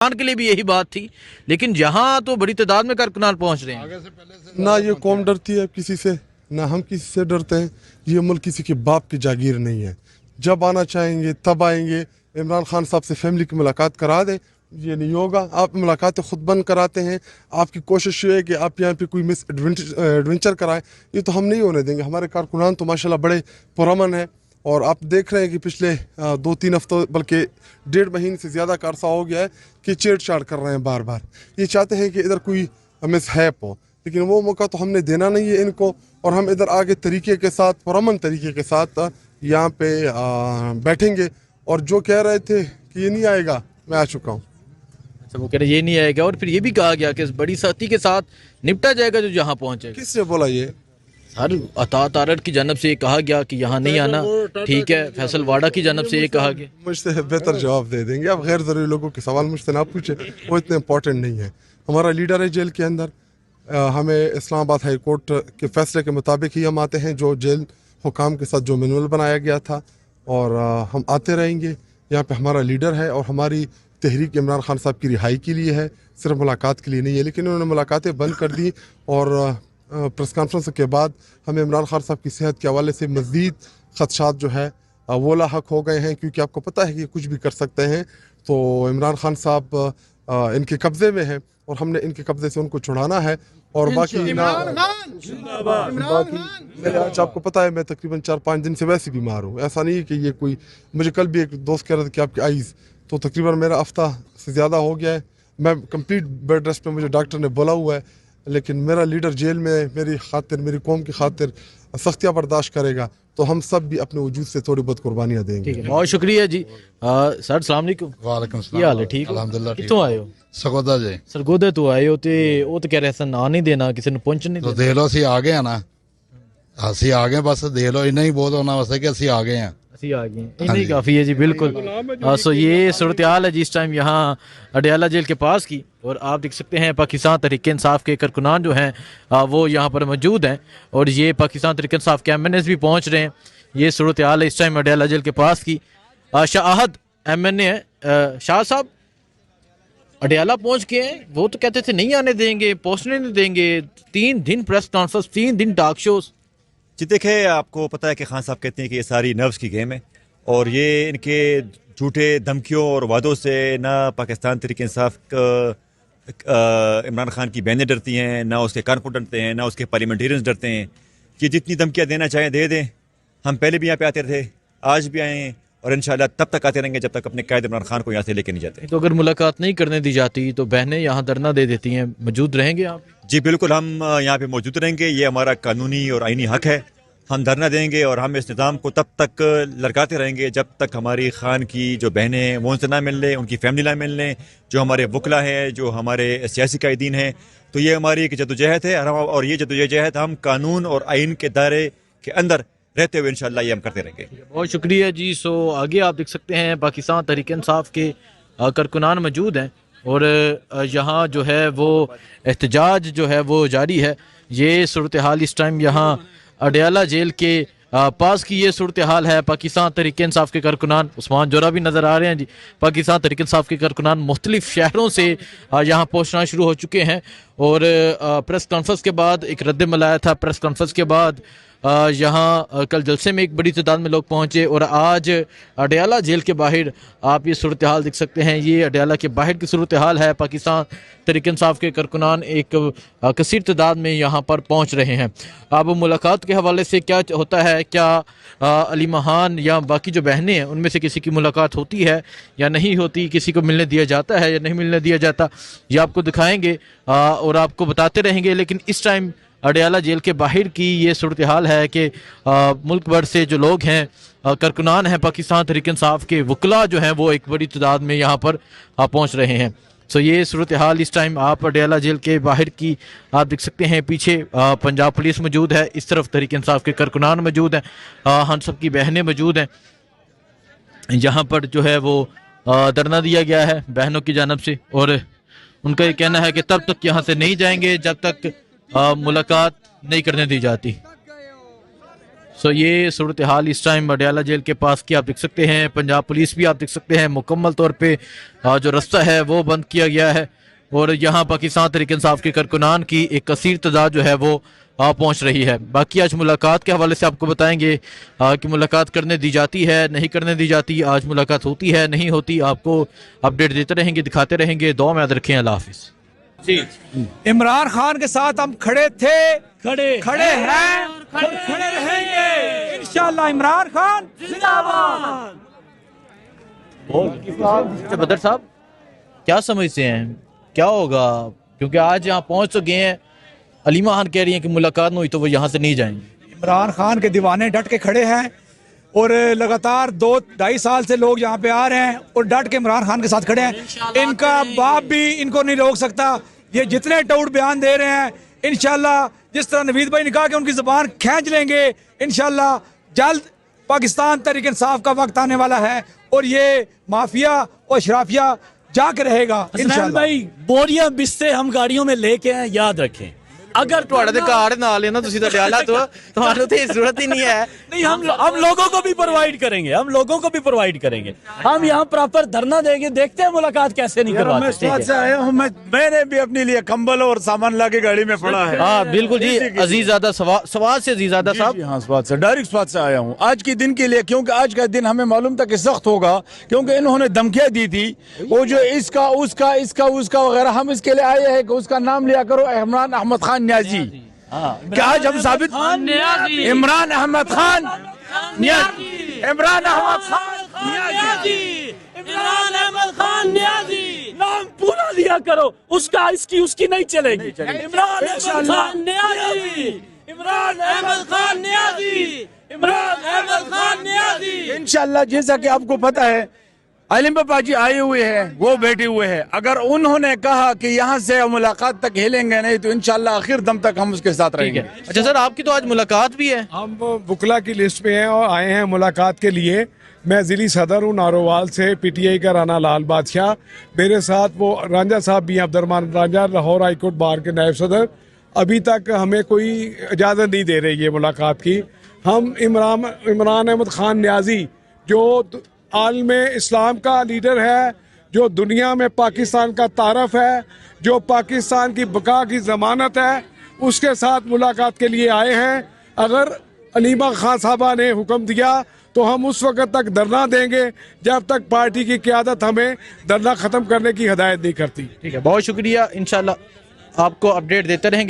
के लिए भी यही बात थी, लेकिन यहाँ तो बड़ी तादाद में कारकुनान पहुँच रहे हैं। ना ये कौम डरती है किसी से, ना हम किसी से डरते हैं। ये मुल्क किसी के बाप की जागीर नहीं है। जब आना चाहेंगे तब आएंगे। इमरान खान साहब से फैमिली की मुलाकात करा दें, ये नहीं होगा। आप मुलाकातें खुद बंद कराते हैं। आपकी कोशिश ये है कि आप यहाँ पे कोई मिस एडवेंचर कराएं, ये तो हम नहीं होने देंगे। हमारे कारकुनान तो माशाल्लाह बड़े पुरअमन हैं, और आप देख रहे हैं कि पिछले 2-3 हफ्तों बल्कि 1.5 महीने से ज़्यादा का अरसा हो गया है कि छेड़छाड़ कर रहे हैं बार बार। ये चाहते हैं कि इधर कोई मिसहैप हो, लेकिन वो मौका तो हमने देना नहीं है इनको। और हम इधर आगे तरीके के साथ, पुरअमन तरीके के साथ यहाँ पे बैठेंगे। और जो कह रहे थे कि ये नहीं आएगा, मैं आ चुका हूँ। अच्छा, वो कह रहे ये नहीं आएगा, और फिर ये भी कहा गया कि बड़ी सख्ती के साथ निपटा जाएगा जो यहाँ पहुँचे। किसने बोला ये? सर, अता तारड़ की जानब से ये कहा गया कि यहाँ नहीं आना, ठीक है। फैसल वाडा की जानब से ये कहा गया। मुझसे बेहतर जवाब दे देंगे आप। गैर ज़रूरी लोगों के सवाल मुझसे ना पूछे, वो इतने इंपॉर्टेंट नहीं है। हमारा लीडर है जेल के अंदर। हमें इस्लामाबाद हाई कोर्ट के फैसले के मुताबिक ही हम आते हैं, जो जेल हुकाम के साथ जो मैनुअल बनाया गया था, और हम आते रहेंगे। यहाँ पे हमारा लीडर है, और हमारी तहरीक इमरान खान साहब की रिहाई के लिए है, सिर्फ मुलाकात के लिए नहीं है। लेकिन उन्होंने मुलाकातें बंद कर दी, और प्रेस कॉन्फ्रेंस के बाद हमें इमरान खान साहब की सेहत के हवाले से मज़ीद खदशात जो है वो लाहक हो गए हैं, क्योंकि आपको पता है कि कुछ भी कर सकते हैं। तो इमरान खान साहब इनके कब्ज़े में हैं, और हमने इनके कब्ज़े से उनको छुड़ाना है। और बाकी आज आपको पता है मैं तकरीबन 4-5 दिन से वैसे बीमार हूँ। ऐसा नहीं है कि ये कोई, मुझे कल भी एक दोस्त कह रहा था कि आपकी आइज़, तो तकरीबन मेरा हफ्ता से ज़्यादा हो गया है। मैं कंप्लीट बेड रेस्ट पे, मुझे डॉक्टर ने बोला हुआ है। लेकिन मेरा लीडर जेल में मेरी खातिर, मेरी कौम की खातिर सख्तियाँ बर्दाश्त करेगा, तो हम सब भी अपने वजूद से थोड़ी बहुत कुर्बानियाँ देंगे। बहुत शुक्रिया जी। सर, अस्सलाम वालेकुम। वालेकुम सलाम। ਕੀ ਹਾਲ ਹੈ? ਠੀਕ ਹੋ? अल्हम्दुलिल्लाह ठीक। ਕਿੱਥੋਂ ਆਏ ਹੋ? सगोदा जी। ਸਰਗੋਦੇ ਤੋਂ ਆਏ ਹੋ, ਤੇ ਉਹ ਤਾਂ ਕਹਿ ਰਹੇ ਸਨ ਆ ਨਹੀਂ ਦੇਣਾ, ਕਿਸੇ ਨੂੰ ਪਹੁੰਚਣ ਨਹੀਂ तो ਦੇਣਾ। देख लो ਅਸੀਂ ਆ ਗਏ ਆ ਨਾ, ਅਸੀਂ ਆ ਗਏ, ਬਸ ਦੇਖ ਲਓ ਇੰਨਾ ਹੀ ਬਹੁਤ ਹੋਣਾ ਵਾਸਤੇ ਕਿ ਅਸੀਂ ਆ ਗਏ ਆ। ਅਸੀਂ ਆ ਗਏ, इतना ही काफ़ी है जी। बिल्कुल। सो ये सूरत हाल है जिस टाइम यहाँ अडयाला जेल के पास की, और आप देख सकते हैं पाकिस्तान तहरीक इंसाफ के कारकुनान जो हैं वो यहाँ पर मौजूद हैं, और ये पाकिस्तान तहरीक इंसाफ के MNAs भी पहुँच रहे हैं। ये सूरत हाल है इस टाइम अडयाला जेल के पास की। शाह अहद MNA है। शाह साहब अडयाला पहुँच के हैं, वो तो कहते थे नहीं आने देंगे, पहुँचने नहीं देंगे। 3 दिन प्रेस कॉन्फ्रेंस, 3 दिन टॉक शोज। जी देखिए, आपको पता है कि खान साहब कहते हैं कि ये सारी नर्व्स की गेम है, और ये इनके झूठे धमकियों और वादों से ना पाकिस्तान तहरीक इंसाफ इमरान खान की बहनें डरती हैं, ना उसके कारकुन डरते हैं, ना उसके पार्लियामेंटेरियंस डरते हैं। कि जितनी धमकियाँ देना चाहें दे दें। हम पहले भी यहाँ पे आते थे, आज भी आए हैं, और इंशाल्लाह तब तक आते रहेंगे जब तक अपने कैद इमरान खान को यहाँ से लेके नहीं जाते। तो अगर मुलाकात नहीं करने दी जाती तो बहनें यहाँ धरना दे देती हैं, मौजूद रहेंगे आप? जी बिल्कुल, हम यहाँ पे मौजूद रहेंगे। ये हमारा कानूनी और आईनी हक है। हम धरना देंगे, और हम इस निज़ाम को तब तक लड़काते रहेंगे जब तक हमारी खान की जो बहनें हैं वो उनसे ना मिल लें, उनकी फैमिली ना मिल लें, जो हमारे वकला हैं, जो हमारे सियासी कायदीन हैं। तो ये हमारी एक जदोजहद है, और ये जदोजहद हम कानून और आइन के दायरे के अंदर रहते हुए इंशाल्लाह ये हम करते रहेंगे। बहुत शुक्रिया जी। सो आगे आप देख सकते हैं पाकिस्तान तहरीक इंसाफ के कारकुनान मौजूद हैं, और यहाँ जो है वो एहतजाज जो है वो जारी है। ये सूरत हाल इस टाइम यहाँ अडयाला जेल के पास की ये सूरत हाल है। पाकिस्तान तहरीक इंसाफ के कारकुनान, उस्मान जोरा भी नज़र आ रहे हैं जी। पाकिस्तान तहरीक इंसाफ के कारकुनान मुख्तलिफ शहरों से यहाँ पहुँचना शुरू हो चुके हैं, और प्रेस कॉन्फ्रेंस के बाद एक रद्द-ए-अमल आया था। प्रेस कॉन्फ्रेंस के बाद यहाँ कल जलसे में एक बड़ी तादाद में लोग पहुँचे, और आज अडयाला जेल के बाहर आप ये सूरत हाल देख सकते हैं। ये अडयाला के बाहर की सूरत हाल है। पाकिस्तान तहरीक इंसाफ के कारकुनान एक कसीर तादाद में यहाँ पर पहुँच रहे हैं। अब मुलाकात के हवाले से क्या होता है, क्या अली महान या बाकी जो बहनें हैं उनमें से किसी की मुलाकात होती है या नहीं होती, किसी को मिलने दिया जाता है या नहीं मिलने दिया जाता, ये आपको दिखाएंगे और आपको बताते रहेंगे। लेकिन इस टाइम अडयाला जेल के बाहर की ये सूरत हाल है कि मुल्क भर से जो लोग हैं, कारकुनान हैं पाकिस्तान तहरीक इंसाफ के, वकला जो हैं वो एक बड़ी तादाद में यहाँ पर पहुँच रहे हैं। सो ये सूरत हाल इस टाइम आप अडयाला जेल के बाहर की आप देख सकते हैं। पीछे पंजाब पुलिस मौजूद है, इस तरफ तहरीक इंसाफ के कारकुनान मौजूद हैं, हम सब की बहनें मौजूद हैं। यहाँ पर जो है वो धरना दिया गया है बहनों की जानब से, और उनका ये कहना है कि तब तक यहाँ से नहीं जाएंगे जब तक मुलाकात नहीं करने दी जाती। سو یہ صورتحال اس ٹائم اڈیالہ جیل کے پاس کی آپ دیکھ سکتے ہیں. پنجاب پولیس بھی آپ دیکھ سکتے ہیں مکمل طور پہ جو رستہ ہے وہ بند کیا گیا ہے, اور یہاں پاکستان تحریک انصاف کے کارکنان کی ایک کثیر تعداد جو ہے وہ پہنچ رہی ہے. باقی آج ملاقات کے حوالے سے آپ کو بتائیں گے کہ ملاقات کرنے دی جاتی ہے نہیں کرنے دی جاتی, آج ملاقات ہوتی ہے نہیں ہوتی, آپ کو اپڈیٹ دیتے رہیں گے, دکھاتے رہیں گے. دعا میں یاد رکھیں. اللہ حافظ. جی عمران خان کے ساتھ ہم کھڑے تھے, کھڑے ہیں اور کھڑے رہیں گے انشاءاللہ. عمران خان زندہ باد. بدر صاحب کیا سمجھتے ہیں کیا ہوگا, کیونکہ آج یہاں پہنچ تو گئے ہیں, علیمہ خان کہہ رہی ہیں کہ ملاقات نہ ہوئی تو وہ یہاں سے نہیں جائیں گے. عمران خان کے دیوانے ڈٹ کے کھڑے ہیں اور لگاتار 2-2.5 سال سے لوگ یہاں پہ آ رہے ہیں اور ڈٹ کے عمران خان کے ساتھ کھڑے ہیں. ان کا باپ بھی ان کو نہیں روک سکتا. یہ جتنے ٹوٹ بیان دے رہے ہیں انشاءاللہ جس طرح نوید بھائی نے کہا کہ ان کی زبان کھینچ لیں گے, انشاءاللہ جلد پاکستان تحریک انصاف کا وقت آنے والا ہے اور یہ مافیا اور اشرافیہ جا کے رہے گا انشاءاللہ. بھائی بوریاں بستے ہم گاڑیوں میں لے کے ہیں, یاد رکھیں. اگر کارڈ نہ لینا تو سیدھا ڈالا تو تمہارے تو ضرورت ہی نہیں ہے. نہیں, ہم لوگوں کو بھی پرووائڈ کریں گے, ہم لوگوں کو بھی پرووائڈ کریں گے. ہم یہاں پراپر دھرنا دیں گے, دیکھتے ہیں ملاقات کیسے نہیں کرواتے. میں اس بات سے آیا ہوں, میں نے بھی اپنے لیے کمبل اور سامان لا کے گاڑی میں پڑا ہے. ہاں بالکل جی. عزیز زادہ سواد سے عزیز زادہ صاحب. ہاں, اس بات سے ڈائریکٹ بات سے آیا ہوں آج کے دن کے لیے, کیونکہ آج کا دن ہمیں معلوم تھا کہ سخت ہوگا, کیونکہ انہوں نے دھمکیاں دی تھی وہ جو اس کا وغیرہ. ہم اس کے لیے آئے ہیں کہ اس کا نام لیا کرو عمران احمد خان نیازی. کہ آج ہم ثابت عمران احمد خان نیازی, عمران احمد خان نیازی, عمران احمد خان نیازی نام پورا لیا کرو, اس کی نہیں چلے گی. عمران احمد خان نیازی, عمران احمد خان نیازی, عمران احمد خان نیازی. انشاءاللہ جیسا کہ آپ کو پتا ہے علیم پاپا جی آئے ہوئے ہیں, وہ بیٹھے ہوئے ہیں. اگر انہوں نے کہا کہ یہاں سے ملاقات تک ہلیں گے نہیں تو انشاءاللہ آخر دم تک ہم اس کے ساتھ رہیں گے. اچھا سر, آپ کی تو آج ملازمت بھی ہے. ہم وکلا کی لسٹ میں ہیں اور آئے ہیں ملاقات کے لیے. میں ضلعی صدر ہوں نارووال سے, پی ٹی آئی کا رانا لال بادشاہ. میرے ساتھ وہ رانجھا صاحب بھی ہیں, Abdul Rahman Ranjha, Lahore high court bar کے نائب صدر. ابھی تک ہمیں کوئی اجازت نہیں دے رہی ہے ملاقات کی. ہم عمران احمد خان نیازی جو عالم اسلام کا لیڈر ہے, جو دنیا میں پاکستان کا تعارف ہے, جو پاکستان کی بقا کی ضمانت ہے, اس کے ساتھ ملاقات کے لیے آئے ہیں. اگر علیمہ خان صاحبہ نے حکم دیا تو ہم اس وقت تک دھرنا دیں گے جب تک پارٹی کی قیادت ہمیں دھرنا ختم کرنے کی ہدایت نہیں کرتی. ٹھیک ہے, بہت شکریہ. انشاءاللہ آپ کو اپڈیٹ دیتے رہیں گے.